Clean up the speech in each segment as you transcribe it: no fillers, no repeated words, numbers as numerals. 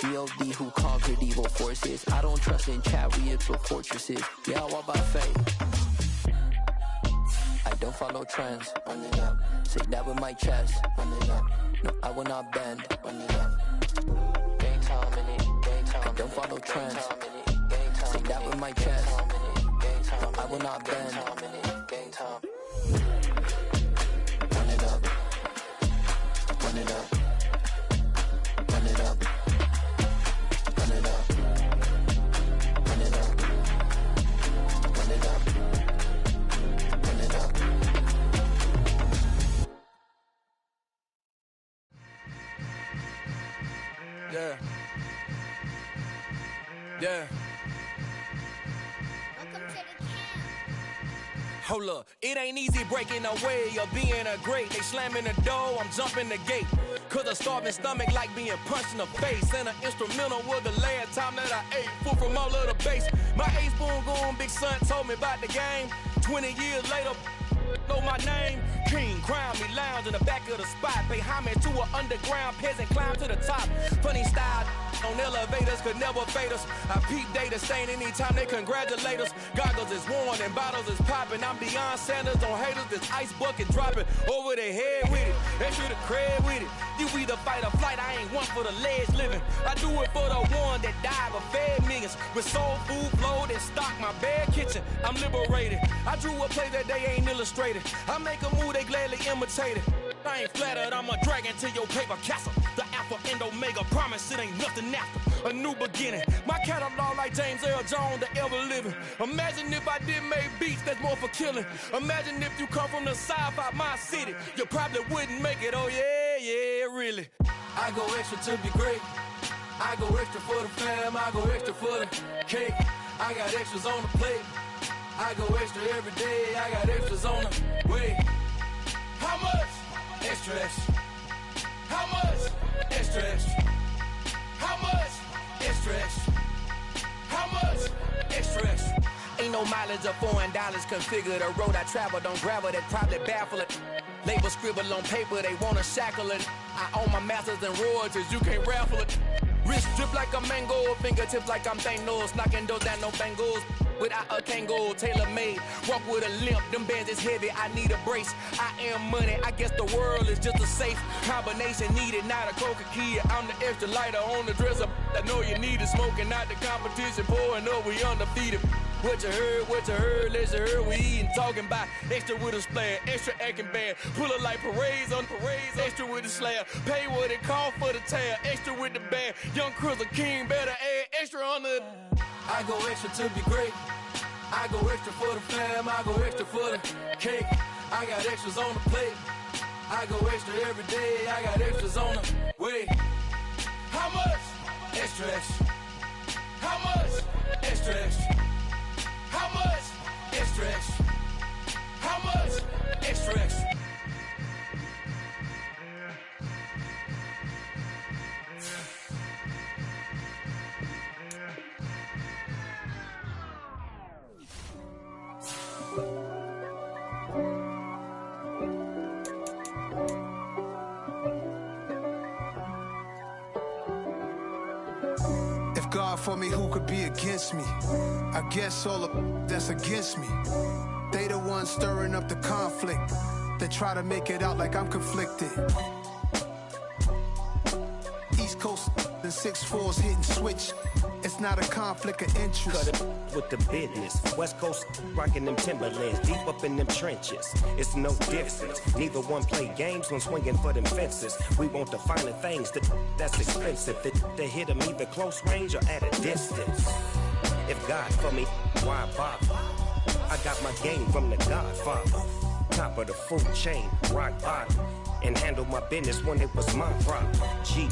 G.O.D. who conquered evil forces. I don't trust in chariots or fortresses. Yeah, I walk by faith. I don't follow trends. Say that with my chest. No, I will not bend. Gang time in it. I don't follow trends. Say that with my chest. No, I will not bend. Gang time. Run it up. Run it up. Run it up. Run it up. Run it up. Run it up. Run it up. Yeah. Yeah. Hold up, it ain't easy breaking away or being a great. They slamming the door, I'm jumping the gate. Cause a starving stomach like being punched in the face. And an instrumental was the last time that I ate food from all of the bass. My ace boom goon, big son told me about the game. 20 years later, know my name. King, crown me, lounge in the back of the spot. Pay homage to an underground peasant, climb to the top. Funny style on elevators could never fade us. I peep data stain anytime they congratulate us. Goggles is worn and bottles is popping. I'm Deion Sanders on haters, this ice bucket dropping over their head with it. They should have cred with it. You either fight or flight, I ain't one for the ledge living. I do it for the one that died but fed millions. With soul food flowed and stocked my bare kitchen. I'm liberated. I drew a play that they ain't illustrated. I make a move, they gladly imitate it. I ain't flattered, I'm a dragon to your paper castle. The Alpha and Omega, promise it ain't nothing after. A new beginning. My catalog like James Earl Jones, the ever living. Imagine if I did make beats that's more for killing. Imagine if you come from the south out my city. You probably wouldn't make it, oh yeah, yeah, really. I go extra to be great. I go extra for the fam, I go extra for the cake. I got extras on the plate. I go extra every day, I got extras on the way. How much? Extra, extra. How much? Extra, extra. How much? Extra, extra. How much? Extra, extra. Ain't no mileage of $4 configure the road I travel. Don't gravel, that probably baffle it. Label scribble on paper, they wanna shackle it. I own my masters and royalties, you can't raffle it. Wrist drip like a mango, fingertips like I'm Thanos. Knocking those down, no bangles. Without a Kango, tailor-made. Walk with a limp, them bands is heavy, I need a brace. I am money, I guess the world is just a safe combination needed, not a coca key. I'm the extra lighter on the dresser. I know you need it, smoking out the competition, pouring up, we undefeated. What you heard, let's heard, we eating, talking about extra with a splash, extra acting bad. Pull it like parades on parades, extra with the slab. Pay what it cost for the tab, extra with the bag. Young Crizzle King, better add extra on the. I go extra to be great. I go extra for the fam, I go extra for the cake. I got extras on the plate. I go extra every day, I got extras on the way. How much? Extra, extra. How much? Extra, extra. How much? Extra, extra. How much? Extra, extra. If God for me, who could be against me? I guess all of that's against me. They the ones stirring up the conflict. They try to make it out like I'm conflicted. East Coast and 6'4's hitting switch. It's not a conflict of interest. Cut it with the business. West Coast rocking them Timberlands, deep up in them trenches. It's no difference. Neither one play games when swinging for them fences. We want the finer things that's expensive. They hit them either close range or at a distance. If God for me, why bother? I got my game from the Godfather. Top of the food chain, rock bottom. And handle my business when it was my problem. G.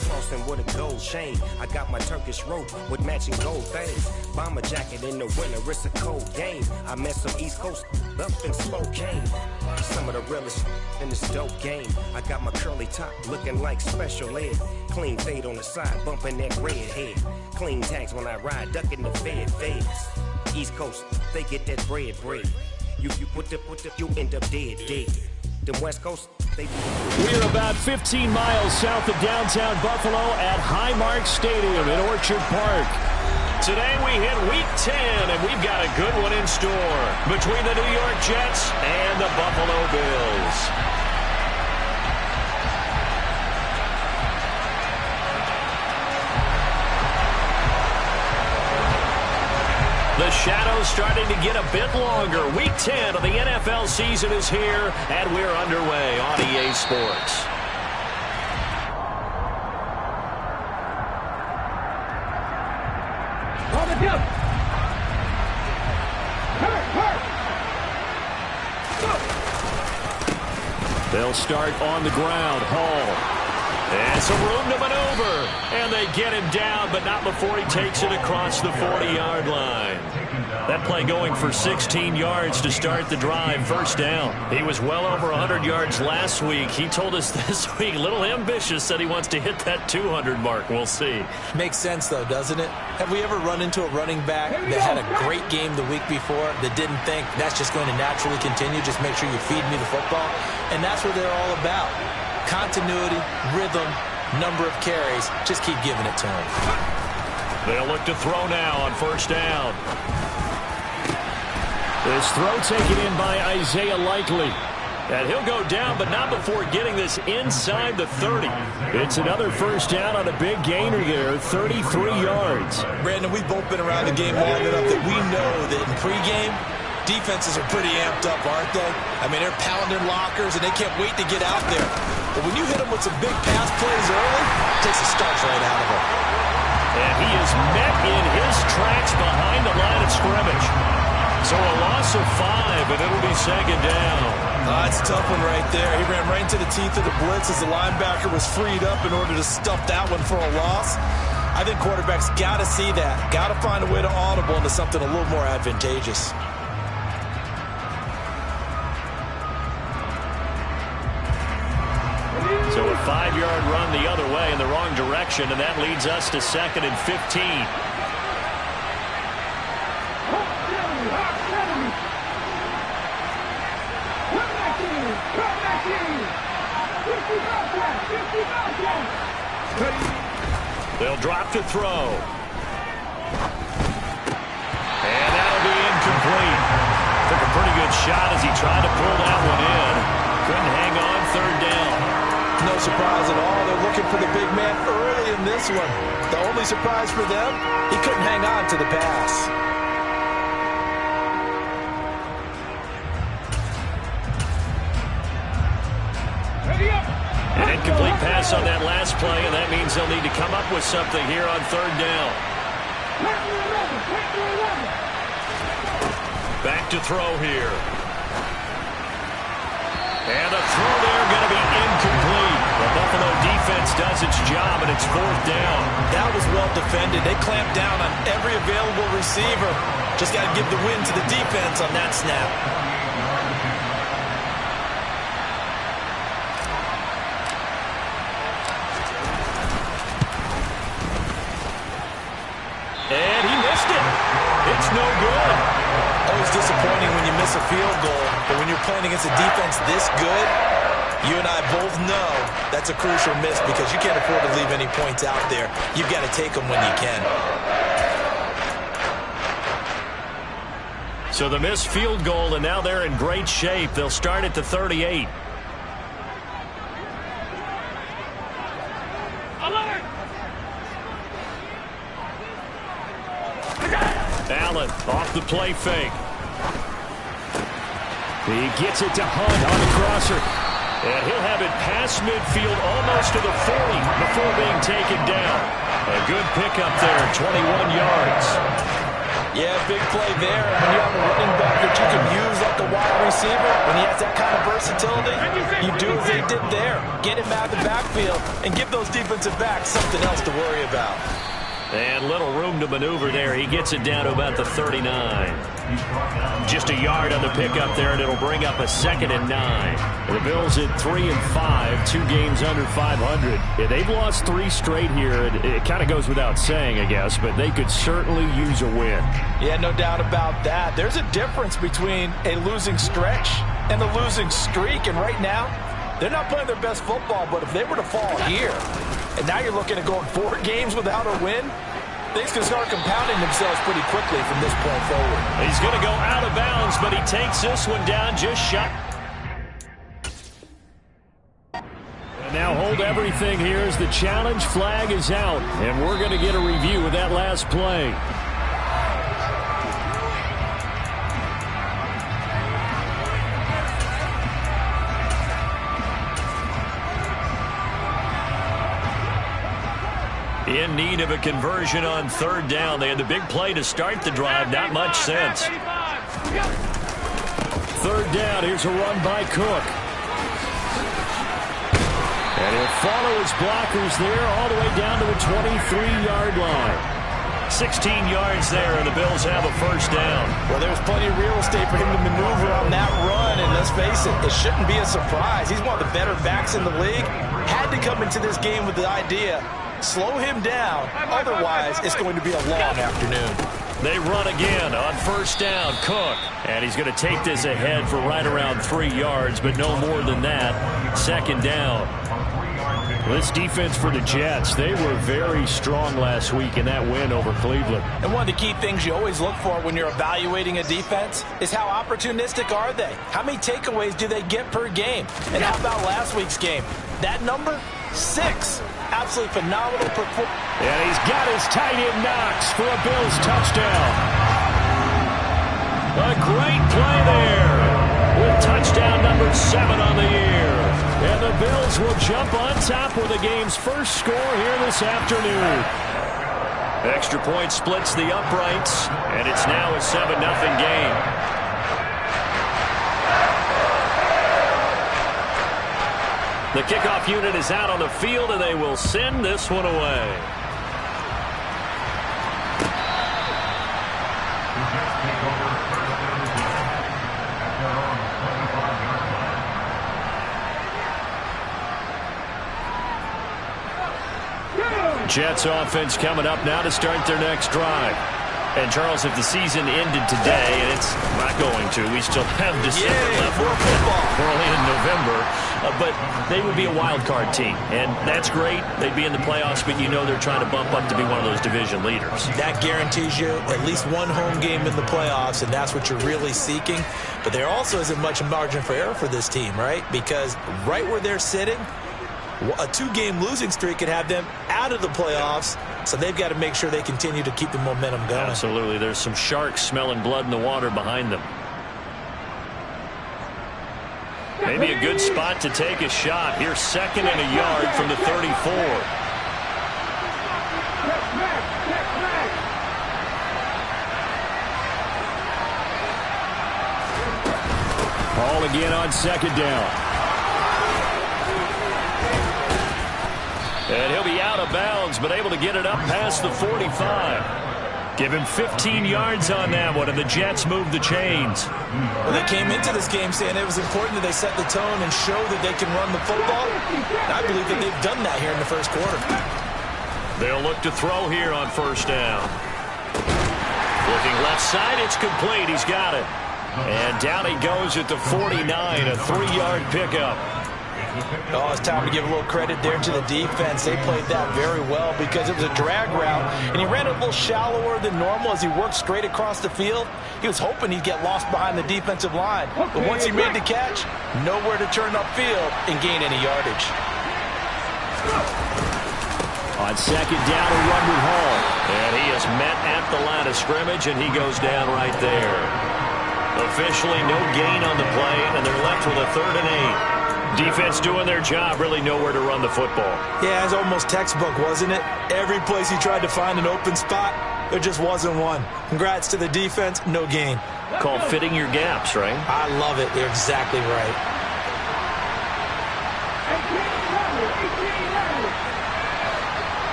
Flossing with a gold chain. I got my Turkish rope with matching gold things. Bomber jacket in the winter, it's a cold game. I met some East Coast up in Spokane. Some of the realest in this dope game. I got my curly top looking like special ed. Clean fade on the side, bumping that red head. Clean tags when I ride, ducking the feds. East Coast, they get that bread. You end up dead. The West Coast, they... We're about 15 miles south of downtown Buffalo at Highmark Stadium in Orchard Park. Today we hit Week 10, and we've got a good one in store between the New York Jets and the Buffalo Bills. The shadow's starting to get a bit longer. Week 10 of the NFL season is here, and we're underway on EA Sports. They'll start on the ground. Hall. And some room to maneuver. And they get him down, but not before he takes it across the 40-yard line. That play going for 16 yards to start the drive. First down. He was well over 100 yards last week. He told us this week, a little ambitious, said he wants to hit that 200 mark. We'll see. Makes sense, though, doesn't it? Have we ever run into a running back that had a great game the week before that didn't think that's just going to naturally continue? Just make sure you feed me the football. And that's what they're all about. Continuity, rhythm, number of carries. Just keep giving it to him. They'll look to throw now on first down. This throw taken in by Isaiah Likely. And he'll go down, but not before getting this inside the 30. It's another first down on a big gainer there, 33 yards. Brandon, we've both been around the game long enough that we know that in pregame, defenses are pretty amped up, aren't they? I mean, they're pounding lockers, and they can't wait to get out there. But when you hit them with some big pass plays early, it takes the starch right out of them. And he is met in his tracks behind the line of scrimmage. So a loss of 5, and it'll be second down. That's a tough one right there. He ran right into the teeth of the blitz as the linebacker was freed up in order to stuff that one for a loss. I think quarterbacks got to see that. Got to find a way to audible into something a little more advantageous. So a 5-yard run the other way in the wrong direction, and that leads us to 2nd and 15. They'll drop to throw. And that'll be incomplete. Took a pretty good shot as he tried to pull that one in. Couldn't hang on, third down. No surprise at all. They're looking for the big man early in this one. The only surprise for them, he couldn't hang on to the pass. An incomplete pass on that last play, and that means they'll need to come up with something here on third down. Back to throw here. And a throw there going to be incomplete. The Buffalo defense does its job, and it's fourth down. That was well defended. They clamped down on every available receiver. Just got to give the win to the defense on that snap. And he missed it. It's no good. Always disappointing when you miss a field goal, but when you're playing against a defense this good, you and I both know that's a crucial miss because you can't afford to leave any points out there. You've got to take them when you can. So the missed field goal, and now they're in great shape. They'll start at the 38. Allen off the play fake. He gets it to Hunt on the crosser. And he'll have it past midfield almost to the 40 before being taken down. A good pickup there, 21 yards. Yeah, big play there. When you have a running back that you can use like a wide receiver, when he has that kind of versatility, you do as they did there. Get him out of the backfield and give those defensive backs something else to worry about. And little room to maneuver there. He gets it down to about the 39. Just a yard on the pickup there, and it'll bring up a 2nd and 9. The Bills at 3-5, 2 games under 500. Yeah, they've lost 3 straight here. It kind of goes without saying, I guess, but they could certainly use a win. Yeah, no doubt about that. There's a difference between a losing stretch and a losing streak, and right now, they're not playing their best football, but if they were to fall here, and now you're looking at going 4 games without a win, things can start compounding themselves pretty quickly from this point forward. He's going to go out of bounds, but he takes this one down just shot. And now hold everything here as the challenge flag is out, and we're going to get a review of that last play. In need of a conversion on 3rd down. They had the big play to start the drive. Not much sense. 3rd down. Here's a run by Cook. And he'll follow his blockers there all the way down to the 23-yard line. 16 yards there, and the Bills have a 1st down. Well, there's plenty of real estate for him to maneuver on that run, and let's face it, it shouldn't be a surprise. He's one of the better backs in the league. Had to come into this game with the idea, slow him down, otherwise it's going to be a long afternoon. They run again on 1st down, Cook. And he's going to take this ahead for right around 3 yards, but no more than that. 2nd down. This defense for the Jets, they were very strong last week in that win over Cleveland. And one of the key things you always look for when you're evaluating a defense is how opportunistic are they? How many takeaways do they get per game? And how about last week's game? That number? 6. Absolutely phenomenal performance. And he's got his tight end Knox for a Bills touchdown. A great play there with touchdown number 7 on the year. And the Bills will jump on top with the game's first score here this afternoon. Extra point splits the uprights, and it's now a 7-0 game. The kickoff unit is out on the field, and they will send this one away. Jets offense coming up now to start their next drive. And, Charles, if the season ended today, and it's not going to, we still have December left. More football. We're only in November. But they would be a wild card team. And that's great. They'd be in the playoffs, but you know they're trying to bump up to be one of those division leaders. That guarantees you at least one home game in the playoffs, and that's what you're really seeking. But there also isn't much margin for error for this team, right? Because right where they're sitting, a 2-game losing streak could have them out of the playoffs, so they've got to make sure they continue to keep the momentum going. Absolutely. There's some sharks smelling blood in the water behind them. Maybe a good spot to take a shot. Here's 2nd and a yard from the 34. Ball again on 2nd down. And he'll be out of bounds, but able to get it up past the 45. Give him 15 yards on that one, and the Jets move the chains. Well, they came into this game saying it was important that they set the tone and show that they can run the football. And I believe that they've done that here in the first quarter. They'll look to throw here on 1st down. Looking left side, it's complete. He's got it. And down he goes at the 49, a 3-yard pickup. Oh, it's time to give a little credit there to the defense. They played that very well because it was a drag route, and he ran it a little shallower than normal as he worked straight across the field. He was hoping he'd get lost behind the defensive line, but once he made the catch, nowhere to turn upfield and gain any yardage. On 2nd down, a run with Hall, and he is met at the line of scrimmage, and he goes down right there. Officially no gain on the play, and they're left with a 3rd and 8. Defense doing their job, really nowhere to run the football. Yeah, it's almost textbook, wasn't it? Every place he tried to find an open spot, there just wasn't one. Congrats to the defense, no gain. Called fitting your gaps, right? I love it. You're exactly right.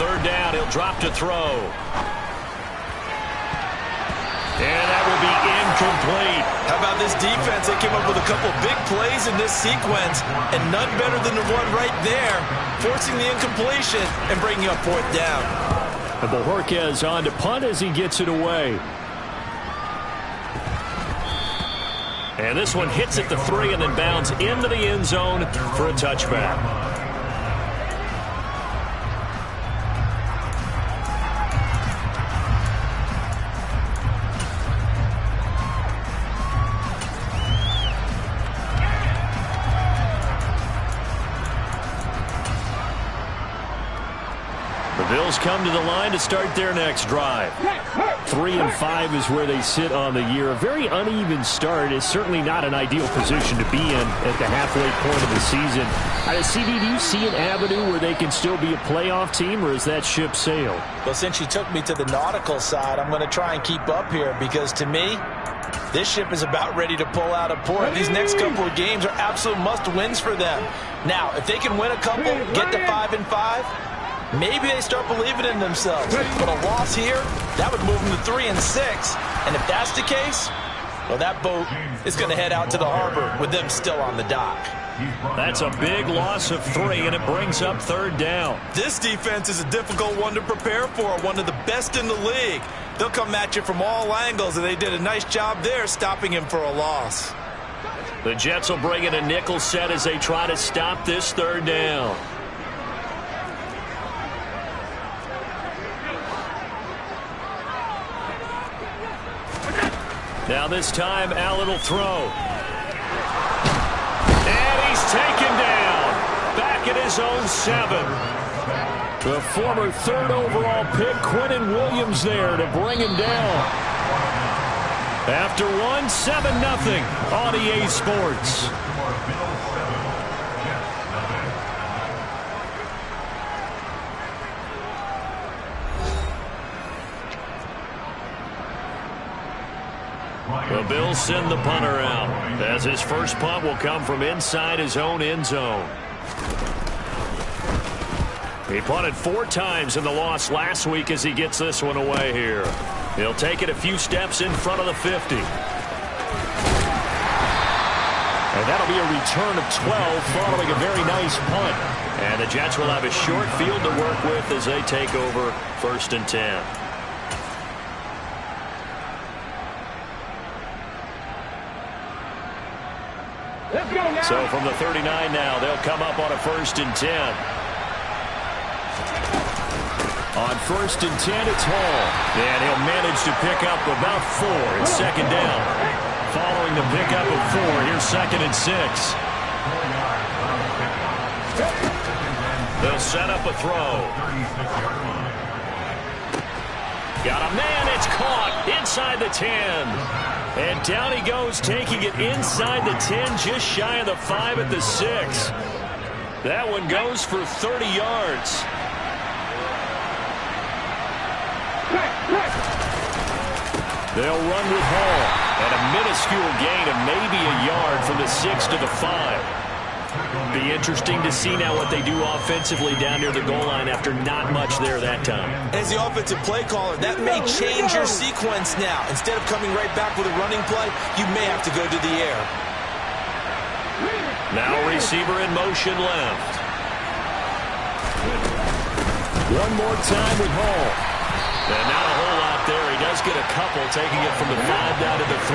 third down, he'll drop to throw. And that will be incomplete. How about this defense? They came up with a couple big plays in this sequence, and none better than the one right there, forcing the incompletion and bringing up fourth down. And Bojorquez on to punt as he gets it away. And this one hits at the 3 and then bounds into the end zone for a touchback. Bills come to the line to start their next drive. 3-5 is where they sit on the year. A very uneven start is certainly not an ideal position to be in at the halfway point of the season. CD, do you see an avenue where they can still be a playoff team, or is that ship sailed? Well, since you took me to the nautical side, I'm going to try and keep up here because to me, this ship is about ready to pull out of port. These next couple of games are absolute must-wins for them. Now, if they can win a couple, get to 5-5, maybe they start believing in themselves. But a loss here, that would move them to 3-6. And if that's the case, well, that boat is going to head out to the harbor with them still on the dock. That's a big loss of 3, and it brings up third down. This defense is a difficult one to prepare for, one of the best in the league. They'll come at you from all angles, and they did a nice job there stopping him for a loss. The Jets will bring in a nickel set as they try to stop this third down. Now this time, Allen will throw. And he's taken down. Back at his own 7. The former 3rd overall pick, Quinnen Williams, there to bring him down. After 1, 7-0 on EA Sports. The Bills send the punter out, as his first punt will come from inside his own end zone. He punted 4 times in the loss last week as he gets this one away here. He'll take it a few steps in front of the 50. And that'll be a return of 12 following a very nice punt. And the Jets will have a short field to work with as they take over 1st and 10. So from the 39 now, they'll come up on a 1st and 10. On 1st and 10, it's Hall. And he'll manage to pick up about 4 in 2nd down. Following the pickup of 4, here's 2nd and 6. They'll set up a throw. Got a man, it's caught inside the 10. And down he goes, taking it inside the 10, just shy of the 5 at the 6. That one goes for 30 yards. They'll run with Hall. And a minuscule gain of maybe a yard from the 6 to the 5. Be interesting to see now what they do offensively down near the goal line after not much there that time. As the offensive play caller, that may change your sequence now. Instead of coming right back with a running play, you may have to go to the air. Now receiver in motion left. One more time with Hall. And not a whole lot there. He does get a couple, taking it from the 5 down to the 3.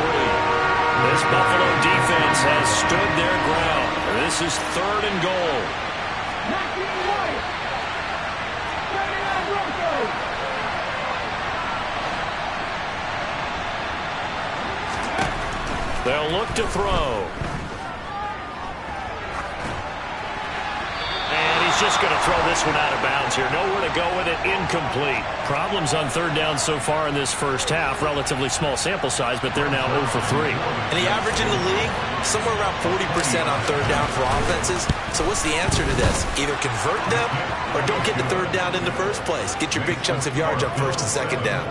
This Buffalo defense has stood their ground. This is 3rd and goal. They'll look to throw. Just going to throw this one out of bounds here. Nowhere to go with it. Incomplete. Problems on 3rd down so far in this first half. Relatively small sample size, but they're now 0 for 3. And the average in the league, somewhere around 40% on 3rd down for offenses. So what's the answer to this? Either convert them or don't get the 3rd down in the first place. Get your big chunks of yards up 1st and 2nd down.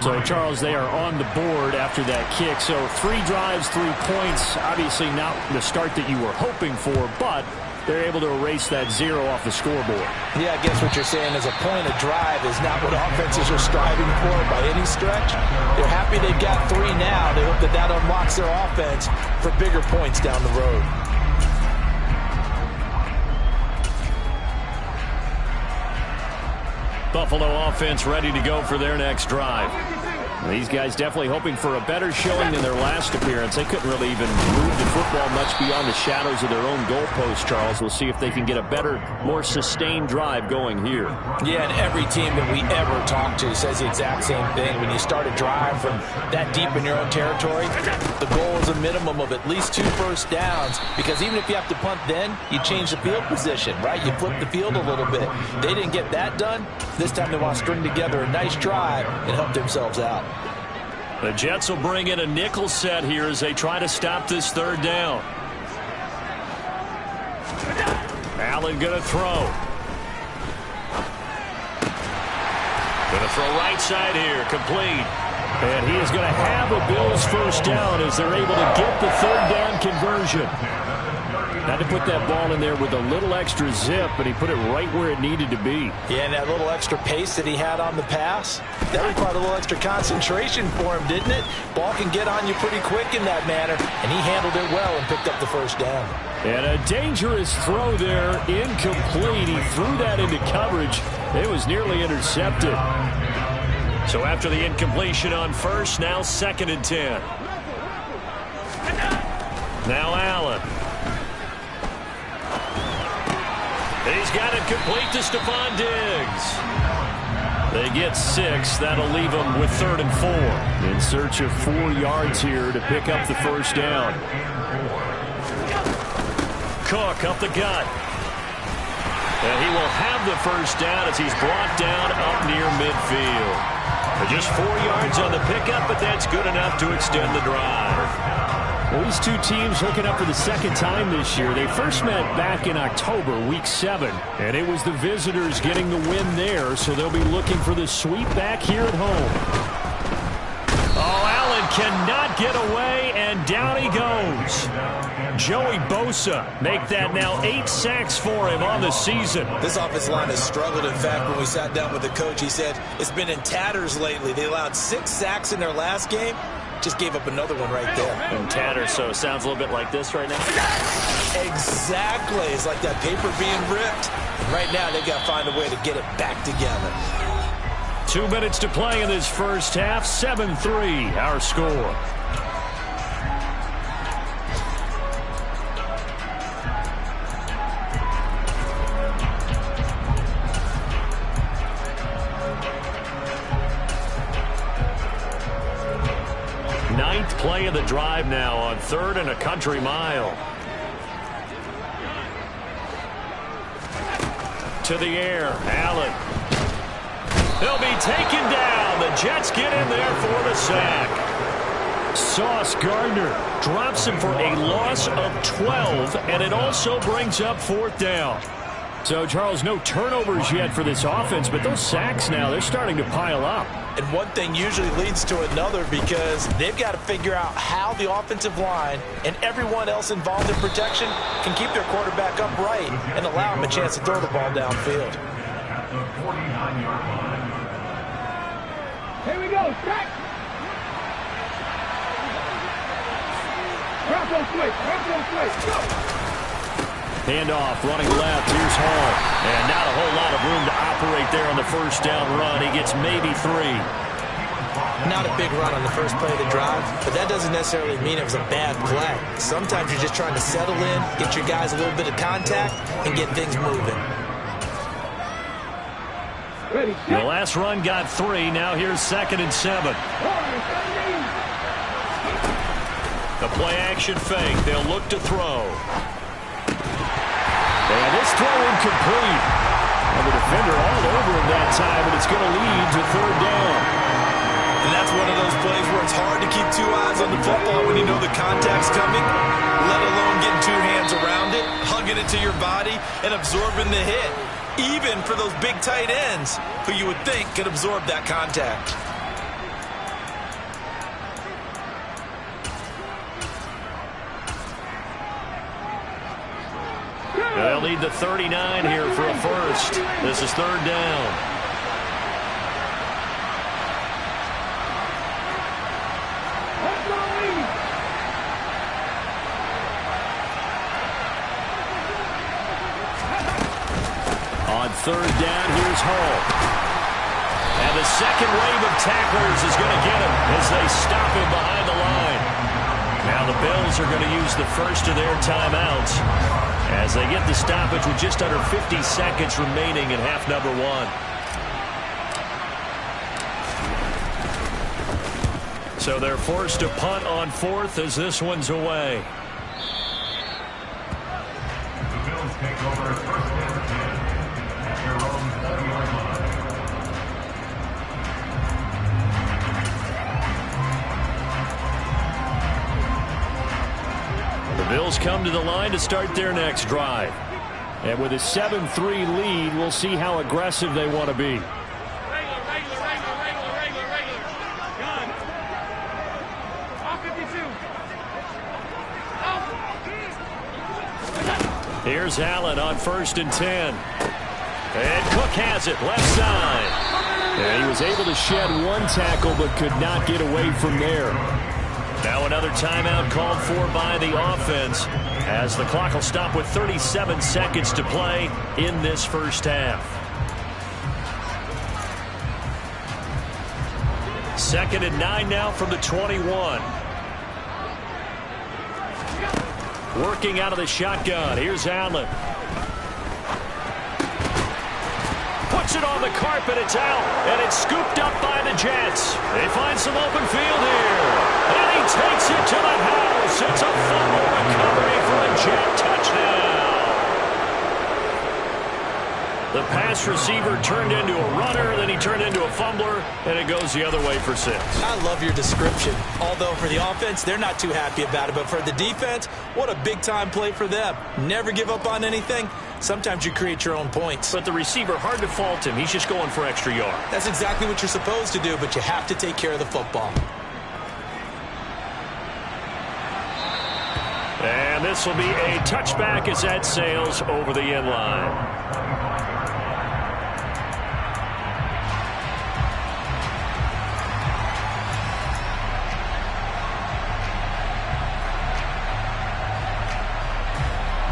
So, Charles, they are on the board after that kick. So 3 drives, 3 points. Obviously not the start that you were hoping for, but they're able to erase that 0 off the scoreboard. Yeah, I guess what you're saying is a point of drive is not what offenses are striving for by any stretch. They're happy they've got 3 now. They hope that that unlocks their offense for bigger points down the road. Buffalo offense ready to go for their next drive. These guys definitely hoping for a better showing than their last appearance. They couldn't really even move the football much beyond the shadows of their own goalpost, Charles. We'll see if they can get a better, more sustained drive going here. Yeah, and every team that we ever talk to says the exact same thing. When you start a drive from that deep in your own territory, the goal is a minimum of at least 2 first downs, because even if you have to punt then, you change the field position, right? You flip the field a little bit. They didn't get that done. This time they want to string together a nice drive and help themselves out. The Jets will bring in a nickel set here as they try to stop this 3rd down. Allen going to throw. Going to throw right side here, complete. And he is going to have a Bills first down as they're able to get the 3rd down conversion. Had to put that ball in there with a little extra zip, but he put it right where it needed to be. Yeah, and that little extra pace that he had on the pass, that required a little extra concentration for him, didn't it? Ball can get on you pretty quick in that manner, and he handled it well and picked up the first down. And a dangerous throw there, incomplete. He threw that into coverage. It was nearly intercepted. So after the incompletion on first, now 2nd and 10. Now Allen. He's got it complete to Stephon Diggs. They get 6. That'll leave them with 3rd and 4. In search of 4 yards here to pick up the first down. Cook up the gut. And he will have the first down as he's brought down up near midfield. Just 4 yards on the pickup, but that's good enough to extend the drive. Well, these two teams hooking up for the 2nd time this year. They first met back in October, week 7, and it was the visitors getting the win there, so they'll be looking for the sweep back here at home. Oh, Allen cannot get away, and down he goes. Joey Bosa make that now 8 sacks for him on the season. This offensive line has struggled. In fact, when we sat down with the coach, he said it's been in tatters lately. They allowed 6 sacks in their last game. Just gave up another one right there. In tatters, so it sounds a little bit like this right now. Exactly. It's like that paper being ripped. And right now, they've got to find a way to get it back together. 2 minutes to play in this first half. 7-3, our score. Ninth play of the drive now on 3rd and a country mile. To the air, Allen. They'll be taken down. The Jets get in there for the sack. Sauce Gardner drops him for a loss of 12, and it also brings up 4th down. So, Charles, no turnovers yet for this offense, but those sacks now, they're starting to pile up. And one thing usually leads to another, because they've got to figure out how the offensive line and everyone else involved in protection can keep their quarterback upright and allow him a chance to throw the ball downfield. Here we go, strike! Drop on switch, go! Handoff, running left, here's Hall. And not a whole lot of room to operate there on the first down run. He gets maybe 3. Not a big run on the first play of the drive, but that doesn't necessarily mean it was a bad play. Sometimes you're just trying to settle in, get your guys a little bit of contact, and get things moving. The last run got 3. Now here's 2nd and 7. The play action fake. They'll look to throw. And this throw incomplete. And the defender all over him that time, and it's going to lead to 3rd down. And that's one of those plays where it's hard to keep 2 eyes on the football when you know the contact's coming, let alone getting 2 hands around it, hugging it to your body, and absorbing the hit. Even for those big tight ends, who you would think could absorb that contact. They'll They'll need the 39 here for a first. This is third down. On third down, here's Hall. And the second wave of tacklers is going to get him as they stop him behind the line. Now the Bills are going to use the first of their timeouts as they get the stoppage with just under 50 seconds remaining in half number one. So they're forced to punt on fourth as this one's away. The Bills take over first and 10 at their own 40-yard line. The Bills come to the line to start their next drive. And with a 7-3 lead, we'll see how aggressive they want to be. Here's Allen on 1st and 10. And Cook has it left side. And he was able to shed one tackle but could not get away from there. Now another timeout called for by the offense as the clock will stop with 37 seconds to play in this first half. 2nd and 9 now from the 21. Working out of the shotgun. Here's Allen. Puts it on the carpet. It's out. And it's scooped up by the Jets. They find some open field here. And he takes it to the house. It's a fumble recovery for a Jet touchdown. The pass receiver turned into a runner, then he turned into a fumbler, and it goes the other way for 6. I love your description. Although for the offense, they're not too happy about it. But for the defense, what a big-time play for them. Never give up on anything. Sometimes you create your own points. But the receiver, hard to fault him. He's just going for extra yard. That's exactly what you're supposed to do, but you have to take care of the football. And this will be a touchback as that sails over the end line.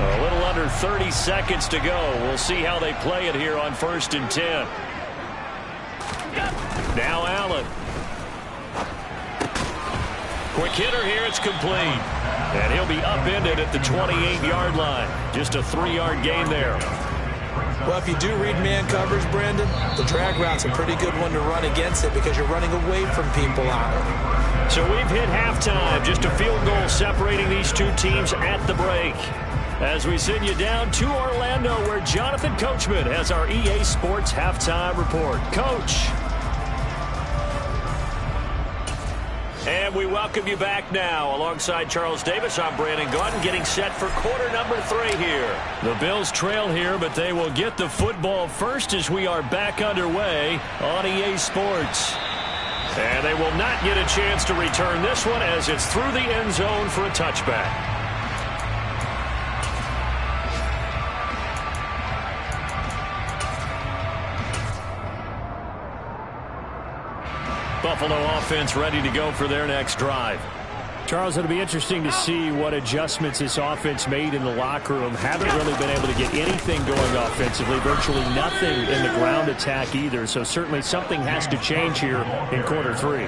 A little under 30 seconds to go. We'll see how they play it here on 1st and 10. Now Allen. Quick hitter here. It's complete. And he'll be upended at the 28-yard line. Just a 3-yard gain there. Well, if you do read man coverage, Brandon, the drag route's a pretty good one to run against it because you're running away from people on it. So we've hit halftime. Just a field goal separating these two teams at the break. As we send you down to Orlando, where Jonathan Coachman has our EA Sports halftime report. Coach. And we welcome you back now. Alongside Charles Davis, I'm Brandon Gaudin, getting set for quarter number 3 here. The Bills trail here, but they will get the football first as we are back underway on EA Sports. And they will not get a chance to return this one as it's through the end zone for a touchback. Buffalo offense ready to go for their next drive. Charles, it'll be interesting to see what adjustments this offense made in the locker room. Haven't really been able to get anything going offensively, virtually nothing in the ground attack either. So certainly something has to change here in quarter 3.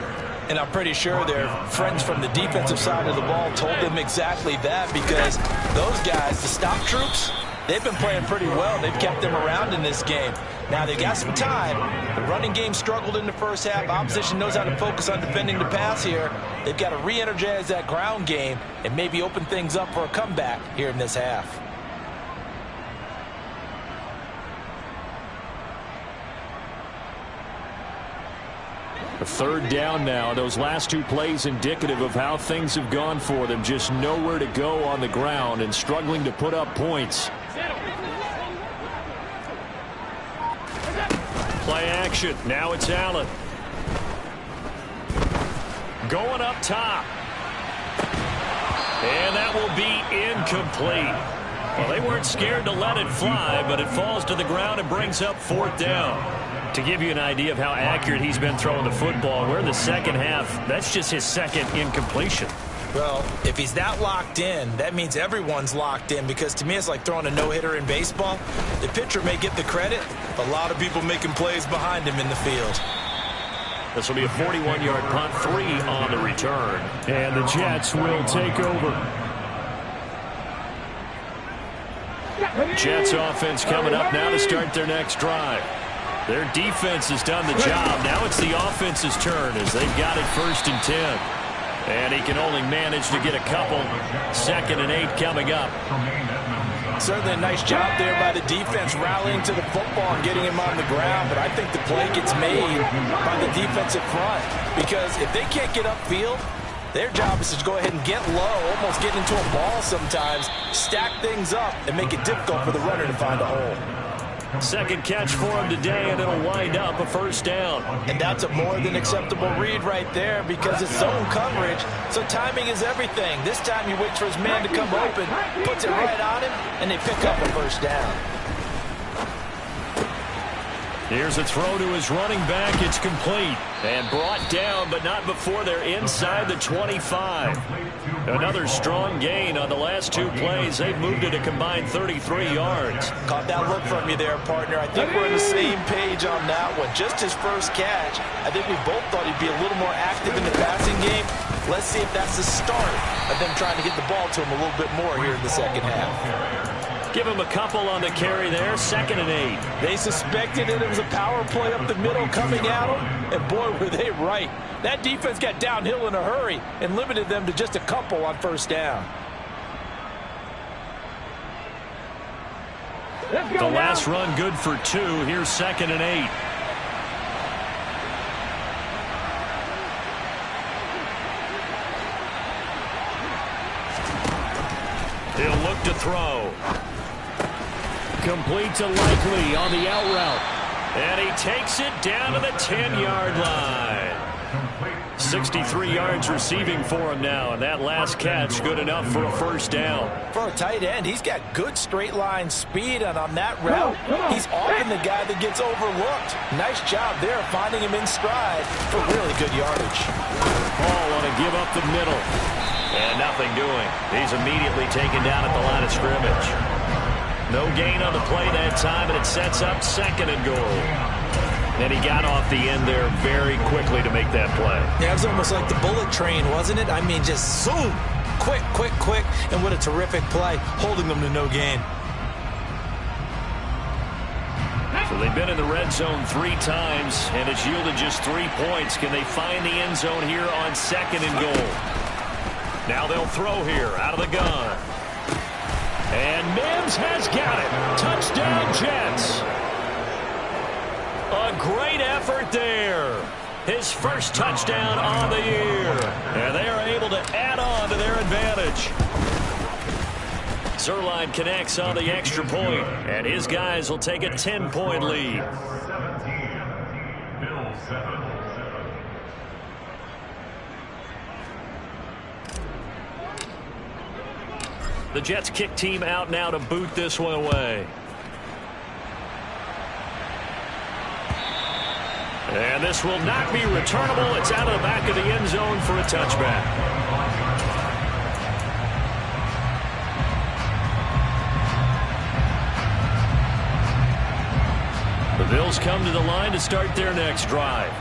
And I'm pretty sure their friends from the defensive side of the ball told them exactly that, because those guys, the stop troops, they've been playing pretty well. They've kept them around in this game. Now, they've got some time. The running game struggled in the first half. Opposition knows how to focus on defending the pass here. They've got to re-energize that ground game and maybe open things up for a comeback here in this half. A third down now. Those last 2 plays indicative of how things have gone for them. Just nowhere to go on the ground and struggling to put up points. Play action. Now it's Allen. Going up top. And that will be incomplete. Well, they weren't scared to let it fly, but it falls to the ground and brings up 4th down. To give you an idea of how accurate he's been throwing the football, we're in the second half. That's just his second incompletion. Well, if he's that locked in, that means everyone's locked in, because to me it's like throwing a no-hitter in baseball. The pitcher may get the credit, a lot of people making plays behind him in the field. This will be a 41-yard punt, 3 on the return. And the Jets will take over. Jets offense coming up now to start their next drive. Their defense has done the job. Now it's the offense's turn as they've got it 1st and 10. And he can only manage to get a couple. 2nd and 8 coming up. Certainly a nice job there by the defense rallying to the football and getting him on the ground. But I think the play gets made by the defensive front, because if they can't get upfield, their job is to go ahead and get low, almost get into a ball sometimes, stack things up, and make it difficult for the runner to find a hole. Second catch for him today, and it'll wind up a 1st down. And that's a more than acceptable read right there, because it's zone coverage, so timing is everything. This time he waits for his man to come open, puts it right on him, and they pick up a 1st down. Here's a throw to his running back. It's complete and brought down, but not before they're inside the 25. Another strong gain on the last 2 plays. They've moved it a combined 33 yards. Caught that look from you there, partner. I think we're on the same page on that one. Just his first catch. I think we both thought he'd be a little more active in the passing game. Let's see if that's the start of them trying to get the ball to him a little bit more here in the second half. Give him a couple on the carry there. 2nd and 8. They suspected it was a power play up the middle coming at them, and boy, were they right. That defense got downhill in a hurry and limited them to just a couple on 1st down. The last run good for 2. Here's 2nd and 8. He'll look to throw. Complete to Likely on the out route. And he takes it down to the 10-yard line. 63 yards receiving for him now, and that last catch good enough for a 1st down. For a tight end, he's got good straight line speed, and on that route, he's often the guy that gets overlooked. Nice job there finding him in stride for really good yardage. Ball on a give up the middle. And nothing doing. He's immediately taken down at the line of scrimmage. No gain on the play that time, and it sets up 2nd and goal. And he got off the end there very quickly to make that play. Yeah, it was almost like the bullet train, wasn't it? I mean, just zoom. Quick, quick, quick. And what a terrific play, holding them to no gain. So they've been in the red zone 3 times, and it's yielded just 3 points. Can they find the end zone here on 2nd and goal? Now they'll throw here out of the gun. And Mims has got it. Touchdown, Jets. A great effort there. His first touchdown on the year. And they are able to add on to their advantage. Zerline connects on the extra point, and his guys will take a 10-point lead. The Jets kick team out now to boot this one away. And this will not be returnable. It's out of the back of the end zone for a touchback. The Bills come to the line to start their next drive.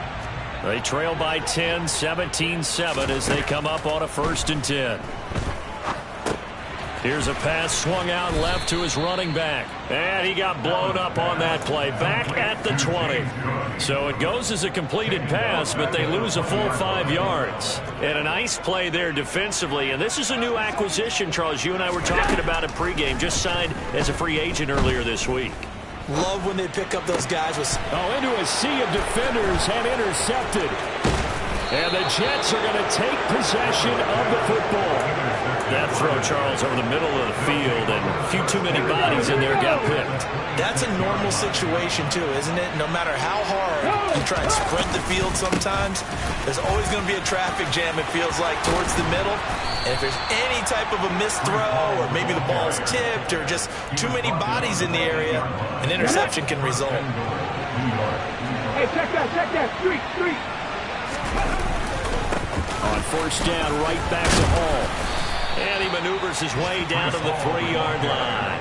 They trail by 10, 17-7 as they come up on a 1st and 10. Here's a pass swung out left to his running back. And he got blown up on that play. Back at the 20. So it goes as a completed pass, but they lose a full 5 yards. And a nice play there defensively. And this is a new acquisition, Charles. You and I were talking about it pregame. Just signed as a free agent earlier this week. Love when they pick up those guys with... into a sea of defenders and intercepted. And the Jets are going to take possession of the football. That throw, Charles, over the middle of the field, and a few too many bodies in there got picked. That's a normal mental situation, too, isn't it? No matter how hard you try and sprint the field sometimes, there's always going to be a traffic jam, it feels like, towards the middle. And if there's any type of a missed throw, or maybe the ball's tipped, or just too many bodies in the area, an interception can result. Hey, check that, street. On first down, right back to Hall. And he maneuvers his way down to the 3-yard line.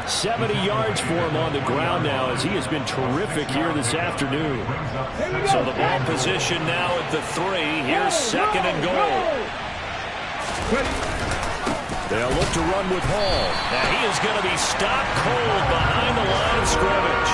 70 yards for him on the ground now, as he has been terrific here this afternoon. So the ball position now at the 3. Here's second and goal. They'll look to run with Hall. Now he is going to be stopped cold behind the line of scrimmage.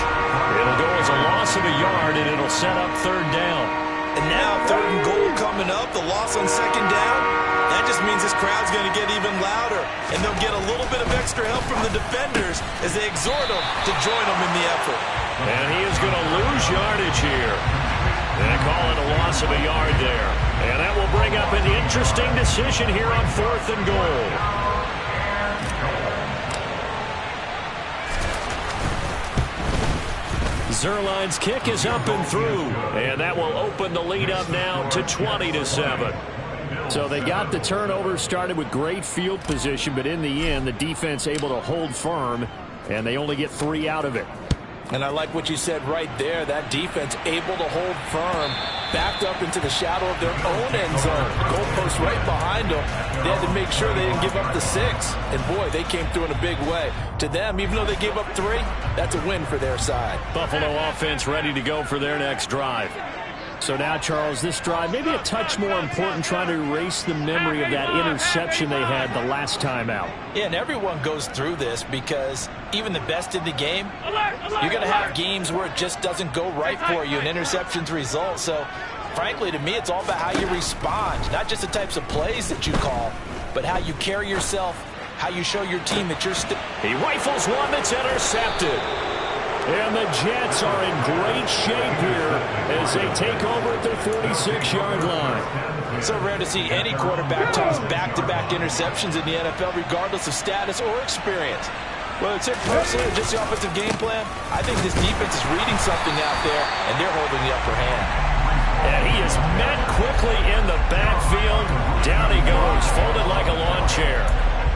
It'll go as a loss of a yard, and it'll set up third down. And now third and goal coming up, the loss on second down. That just means this crowd's going to get even louder, and they'll get a little bit of extra help from the defenders as they exhort them to join them in the effort. And he is going to lose yardage here. And call it a loss of a yard there. And that will bring up an interesting decision here on fourth and goal. Zerline's kick is up and through, and that will open the lead up now to 20-7. So they got the turnover, started with great field position, but in the end, the defense able to hold firm, and they only get 3 out of it. And I like what you said right there. That defense able to hold firm, backed up into the shadow of their own end zone. Goalpost right behind them. They had to make sure they didn't give up the 6. And, boy, they came through in a big way. To them, even though they gave up 3, that's a win for their side. Buffalo offense ready to go for their next drive. So now, Charles, this drive maybe a touch more important, trying to erase the memory of that interception they had the last time out. Yeah, and everyone goes through this because even the best in the game, you're going to have games where it just doesn't go right for you, and interceptions result. So, frankly, to me, it's all about how you respond, not just the types of plays that you call, but how you carry yourself, how you show your team that you're still. He rifles one that's intercepted. And the Jets are in great shape here as they take over at their 46-yard line. So rare to see any quarterback toss back-to-back interceptions in the NFL, regardless of status or experience. Whether it's him personally or just the offensive game plan, I think this defense is reading something out there, and they're holding the upper hand. And he is met quickly in the backfield. Down he goes, folded like a lawn chair.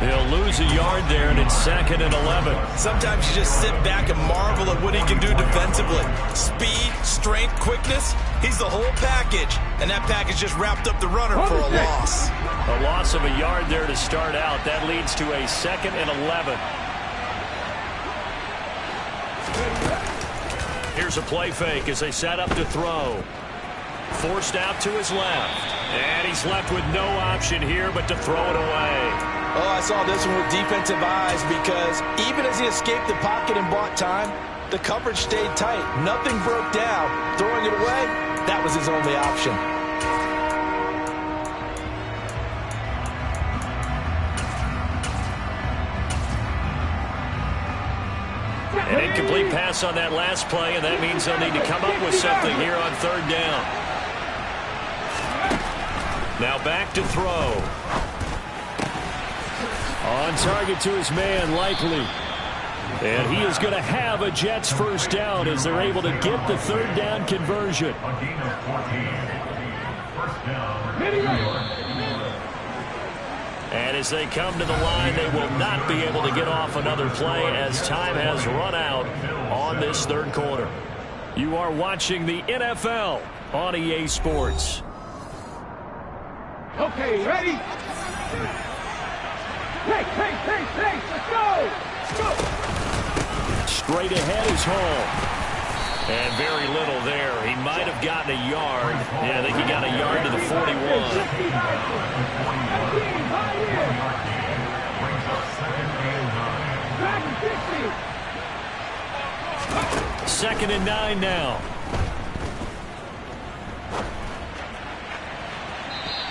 He'll lose a yard there, and it's second and 11. Sometimes you just sit back and marvel at what he can do defensively. Speed, strength, quickness, he's the whole package. And that package just wrapped up the runner for a loss. A loss of a yard there to start out. That leads to a second and 11. Here's a play fake as they set up to throw. Forced out to his left. And he's left with no option here but to throw it away. Oh, I saw this one with defensive eyes because even as he escaped the pocket and bought time, the coverage stayed tight. Nothing broke down. Throwing it away, that was his only option. An incomplete pass on that last play, and that means they'll need to come up with something here on third down. Now back to throw. On target to his man, Likely. And he is going to have a Jets first down as they're able to get the third down conversion. And as they come to the line, they will not be able to get off another play as time has run out on this third quarter. You are watching the NFL on EA Sports. Okay, ready? Hey, let's go! Straight ahead is Hall. And very little there. He might have gotten a yard. Yeah, I think he got a yard to the 41. Second and 9 now.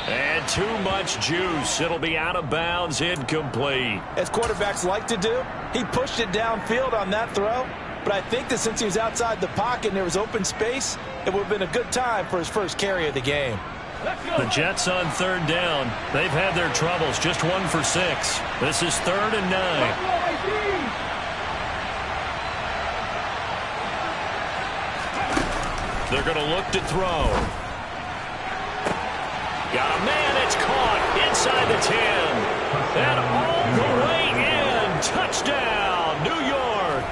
And too much juice. It'll be out of bounds, incomplete. As quarterbacks like to do, he pushed it downfield on that throw. But I think that since he was outside the pocket and there was open space, it would have been a good time for his first carry of the game. The Jets on third down. They've had their troubles. Just 1 for 6. This is 3rd and 9. They're going to look to throw. Got a man, it's caught inside the 10. And all the way in. Touchdown, New York.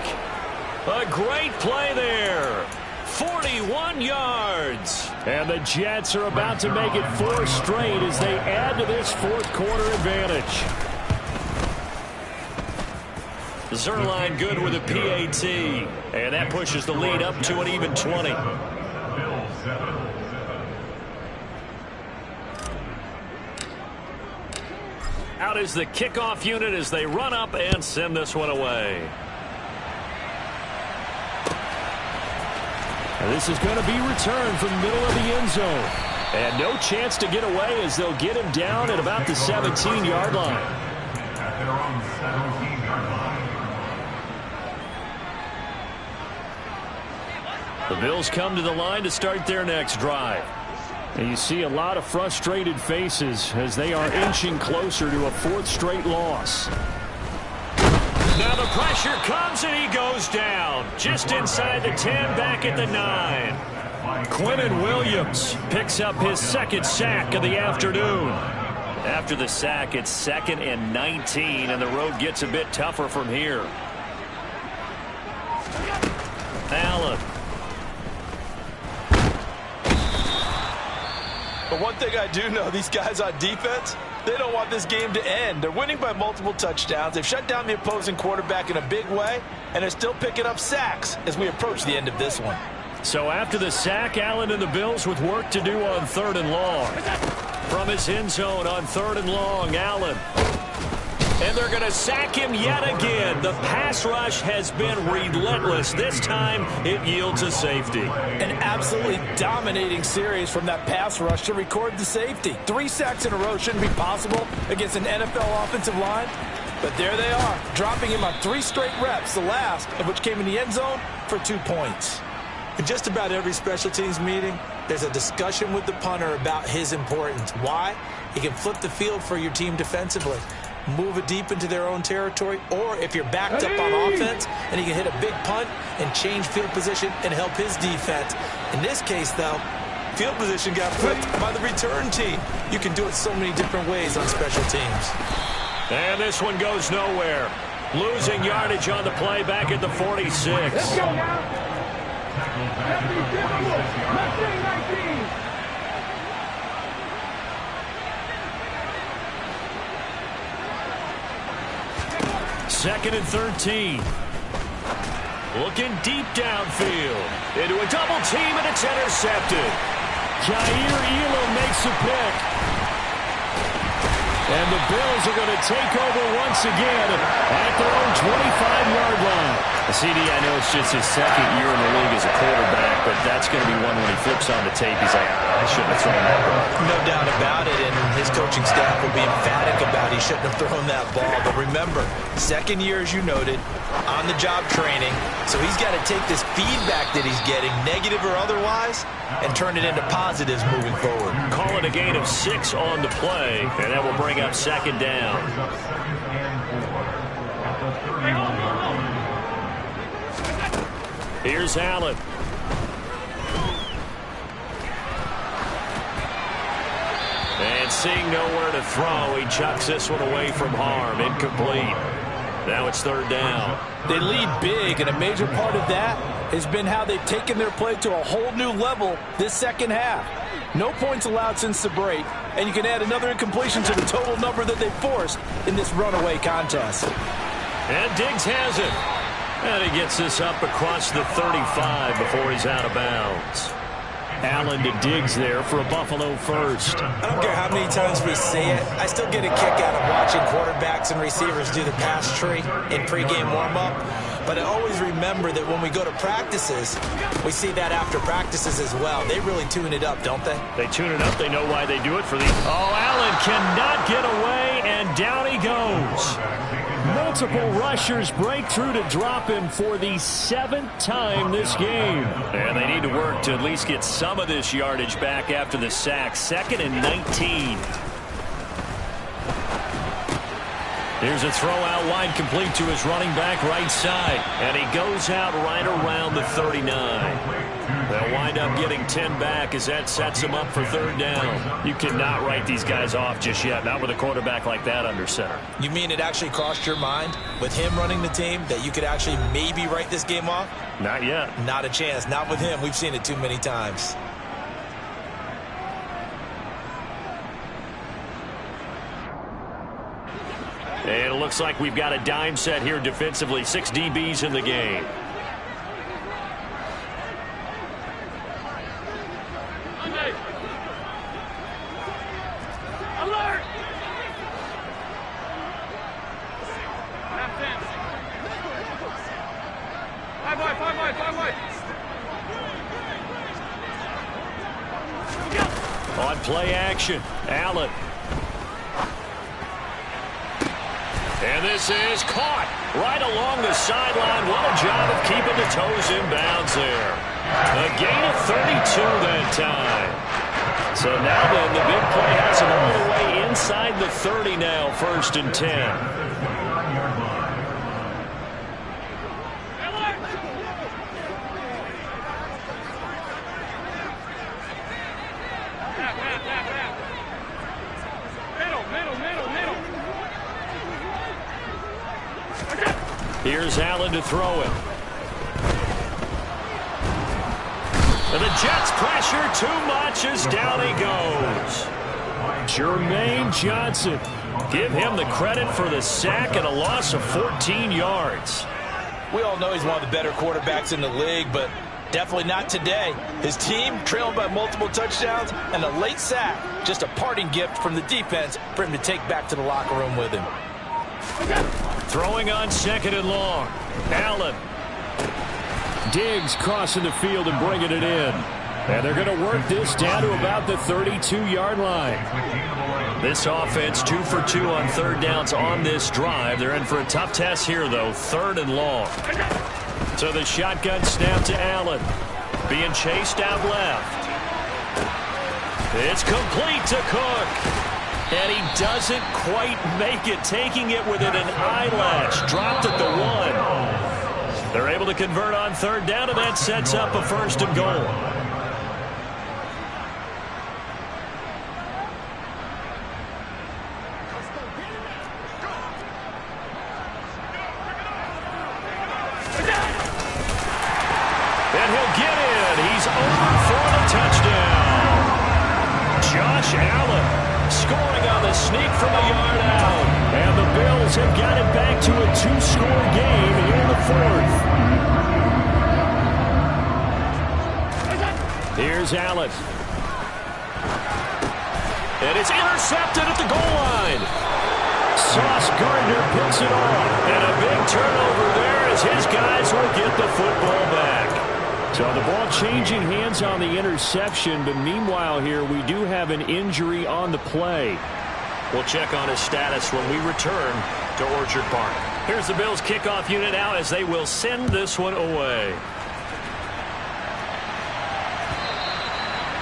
A great play there. 41 yards. And the Jets are about to make it 4 straight as they add to this fourth quarter advantage. Zerline good with a PAT. And that pushes the lead up to an even 20. Out is the kickoff unit as they run up and send this one away. And this is going to be returned from the middle of the end zone. And no chance to get away as they'll get him down at about the 17-yard line. At their own 17-yard line. The Bills come to the line to start their next drive. And you see a lot of frustrated faces as they are inching closer to a 4th straight loss. Now the pressure comes and he goes down. Just inside the 10, back at the 9. Quinnen Williams picks up his 2nd sack of the afternoon. After the sack, it's 2nd and 19, and the road gets a bit tougher from here. Allen. But one thing I do know, these guys on defense, they don't want this game to end. They're winning by multiple touchdowns. They've shut down the opposing quarterback in a big way, and they're still picking up sacks as we approach the end of this one. So after the sack, Allen and the Bills with work to do on 3rd and long. From his end zone on 3rd and long, Allen. And they're going to sack him yet again. The pass rush has been relentless. This time, it yields a safety. An absolutely dominating series from that pass rush to record the safety. 3 sacks in a row shouldn't be possible against an NFL offensive line. But there they are, dropping him on 3 straight reps, the last of which came in the end zone for 2 points. In just about every special teams meeting, there's a discussion with the punter about his importance. Why? He can flip the field for your team defensively, move it deep into their own territory, or if you're backed up on offense, and he can hit a big punt and change field position and help his defense. In this case, though, field position got flipped by the return team. You can do it so many different ways on special teams. And this one goes nowhere. Losing yardage on the play back at the 46. Let's go now. 19. Second and 13. Looking deep downfield. Into a double team, and it's intercepted. Jair Elam makes a pick. And the Bills are going to take over once again at their own 25-yard line. CD, I know it's just his 2nd year in the league as a quarterback, but that's going to be one when he flips on the tape. He's like, I shouldn't have thrown that ball. No doubt about it, and his coaching staff will be emphatic about he shouldn't have thrown that ball. But remember, 2nd year, as you noted, on-the-job training, so he's got to take this feedback that he's getting, negative or otherwise, and turn it into positives moving forward. Call it a gain of 6 on the play, and that will bring up 2nd down. Here's Allen. And seeing nowhere to throw, he chucks this one away from harm. Incomplete. Now it's 3rd down. They lead big, and a major part of that has been how they've taken their play to a whole new level this second half. No points allowed since the break, and you can add another incompletion to the total number that they forced in this runaway contest. And Diggs has it. And he gets this up across the 35 before he's out of bounds. Allen to Diggs there for a Buffalo first. I don't care how many times we say it, I still get a kick out of watching quarterbacks and receivers do the pass tree in pregame warm-up. But I always remember that when we go to practices, we see that after practices as well. They really tune it up, don't they? They tune it up. They know why they do it for the... Oh, Allen cannot get away, and down he goes. Multiple rushers break through to drop him for the 7th time this game. And they need to work to at least get some of this yardage back after the sack. 2nd and 19. Here's a throw out wide, complete to his running back right side. And he goes out right around the 39. They'll wind up getting 10 back as that sets them up for third down. You cannot write these guys off just yet, not with a quarterback like that under center. You mean it actually crossed your mind with him running the team that you could actually maybe write this game off? Not yet. Not a chance. Not with him. We've seen it too many times. And it looks like we've got a dime set here defensively. 6 DBs in the game. Alert! Five wide. On play action, Allen. And this is caught right along the sideline. What a job of keeping the toes in bounds there. A gain of 32 that time. So now then, the big play has him all the way inside the 30 now, 1st and 10. Here's Allen to throw it. And the Jets pressure too much as down he goes. Jermaine Johnson. Give him the credit for the sack and a loss of 14 yards. We all know he's one of the better quarterbacks in the league, but definitely not today. His team trailed by multiple touchdowns and a late sack. Just a parting gift from the defense for him to take back to the locker room with him. Throwing on 2nd and long. Allen. Diggs crossing the field and bringing it in. And they're going to work this down to about the 32-yard line. This offense 2 for 2 on 3rd downs on this drive. They're in for a tough test here, though. 3rd and long. So the shotgun snap to Allen. Being chased out left. It's complete to Cook. And he doesn't quite make it, taking it within an eyelash. Dropped at the 1. They're able to convert on 3rd down, and that sets up a 1st and goal. And he'll get in. He's over for the touchdown. Josh Allen scoring on the sneak from a yard out. And the Bills have got it back to a 2-score game here in the 4th. Here's Allen. And it's intercepted at the goal line. Sauce Gardner picks it off. And a big turnover there as his guys will get the football back. So the ball changing hands on the interception, but meanwhile here we do have an injury on the play. We'll check on his status when we return to Orchard Park. Here's the Bills kickoff unit now as they will send this one away.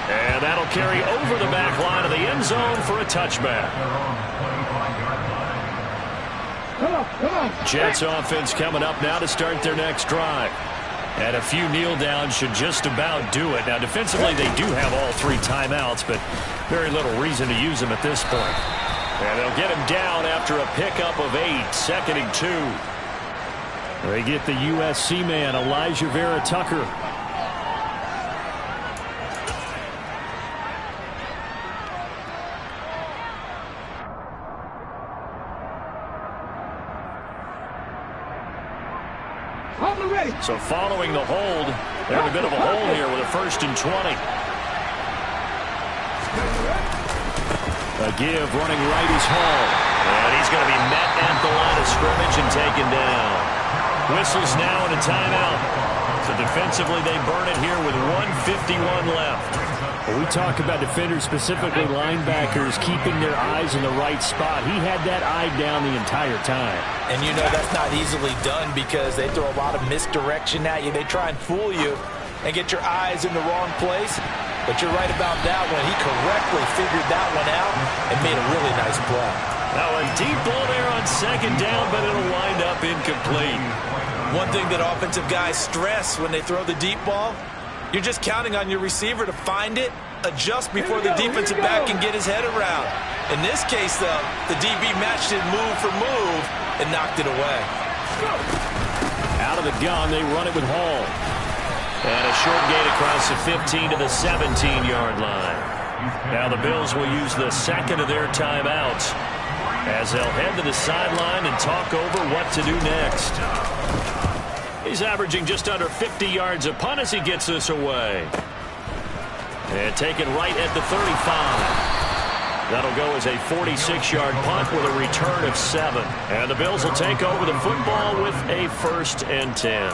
And that'll carry over the back line of the end zone for a touchback. Jets offense coming up now to start their next drive. And a few kneel downs should just about do it. Now, defensively, they do have all 3 timeouts, but very little reason to use them at this point. And they'll get him down after a pickup of 8, 2nd and 2. They get the USC man, Elijah Vera Tucker. So following the hold, they're in a bit of a hole here with a 1st and 20. A give running right is Hall. And he's going to be met at the line of scrimmage and taken down. Whistles now and a timeout. So defensively they burn it here with 1:51 left. Well, we talk about defenders, specifically linebackers, keeping their eyes in the right spot. He had that eye down the entire time. And you know that's not easily done because they throw a lot of misdirection at you. They try and fool you and get your eyes in the wrong place. But you're right about that one. He correctly figured that one out and made a really nice play. Now a deep ball there on 2nd down, but it'll wind up incomplete. One thing that offensive guys stress when they throw the deep ball, You're just counting on your receiver to find it, adjust before the defensive back can get his head around. In this case, though, the DB matched it move for move and knocked it away. Out of the gun, they run it with Hall. And a short gain across the 15 to the 17-yard line. Now the Bills will use the second of their timeouts as they'll head to the sideline and talk over what to do next. He's averaging just under 50 yards a punt as he gets this away. And taken right at the 35. That'll go as a 46-yard punt with a return of 7. And the Bills will take over the football with a 1st and 10.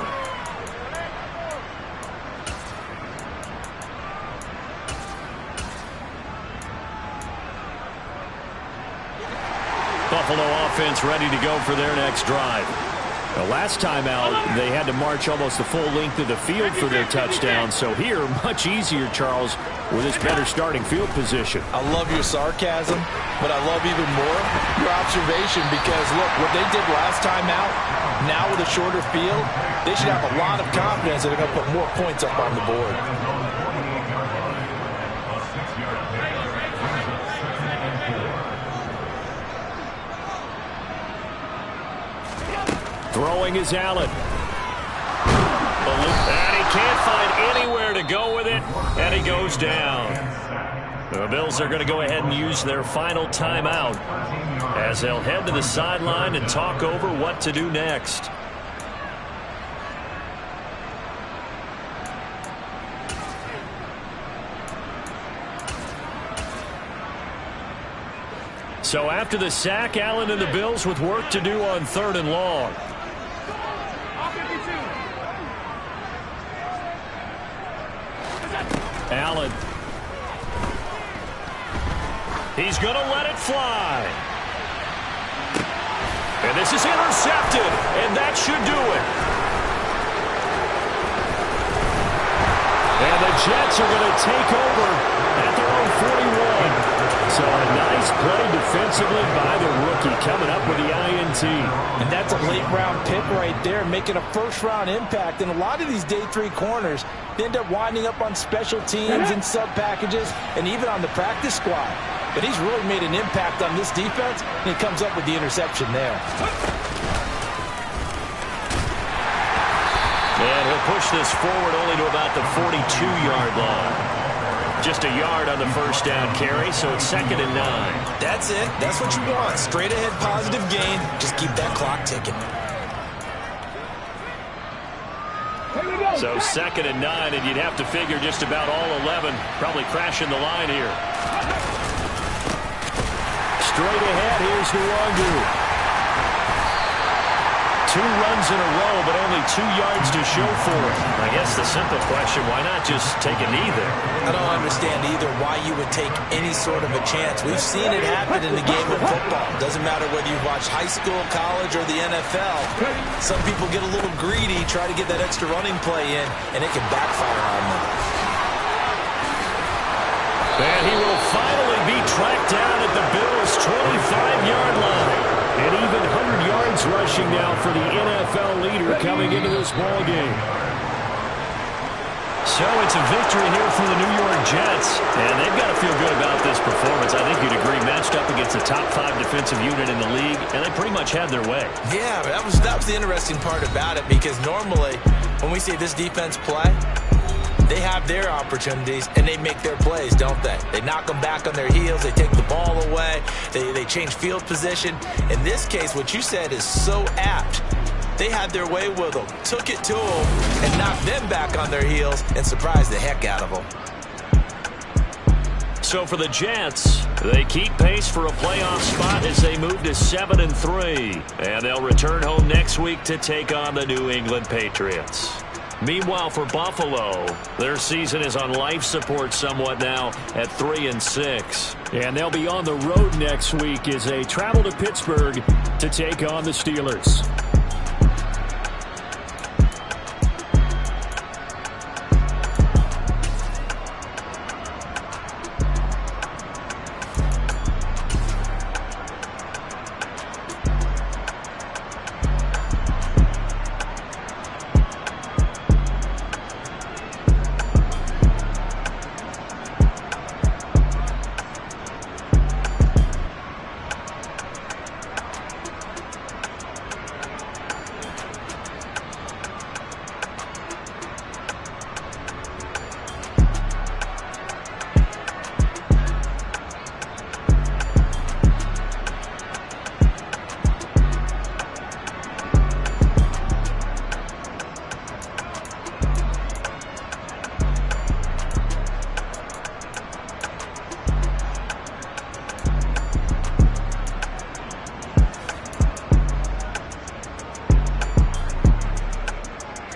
Buffalo offense ready to go for their next drive. The last time out, they had to march almost the full length of the field for their touchdown. So here, much easier, Charles, with this better starting field position. I love your sarcasm, but I love even more your observation because, look, what they did last time out, now with a shorter field, they should have a lot of confidence that they're going to put more points up on the board. Throwing is Allen. And he can't find anywhere to go with it, and he goes down. The Bills are going to go ahead and use their final timeout as they'll head to the sideline and talk over what to do next. So after the sack, Allen and the Bills with work to do on 3rd and long. Allen. He's going to let it fly. And this is intercepted, and that should do it. And the Jets are going to take over at their own 41. So a nice play defensively by the rookie coming up with the INT. And that's a late-round pick right there, making a first-round impact. And a lot of these day 3 corners end up winding up on special teams and sub-packages and even on the practice squad. But he's really made an impact on this defense, and he comes up with the interception there. And he'll push this forward only to about the 42-yard line. Just a yard on the first down carry, so it's 2nd and 9. That's it. That's what you want. Straight ahead positive gain. Just keep that clock ticking. So 2nd and 9, and you'd have to figure just about all 11 probably crashing the line here. Straight ahead, here's Nwangu. 2 runs in a row, but only 2 yards to show for it. I guess the simple question, why not just take a knee there? I don't understand either why you would take any sort of a chance. We've seen it happen in the game of football. Doesn't matter whether you watch high school, college, or the NFL. Some people get a little greedy, try to get that extra running play in, and it can backfire on them. And he will finally be tracked down at the Bills' 25-yard line. And even 100 yards rushing now for the NFL leader coming into this ballgame. So it's a victory here for the New York Jets. And they've got to feel good about this performance. I think you'd agree, matched up against the top 5 defensive unit in the league, and they pretty much had their way. Yeah, that was the interesting part about it, because normally when we see this defense play, they have their opportunities, and they make their plays, don't they? They knock them back on their heels. They take the ball away. They change field position. In this case, what you said is so apt. They had their way with them, took it to them, and knocked them back on their heels and surprised the heck out of them. So for the Jets, they keep pace for a playoff spot as they move to 7-3. And they'll return home next week to take on the New England Patriots. Meanwhile, for Buffalo, their season is on life support somewhat now at 3-6. And they'll be on the road next week as they travel to Pittsburgh to take on the Steelers.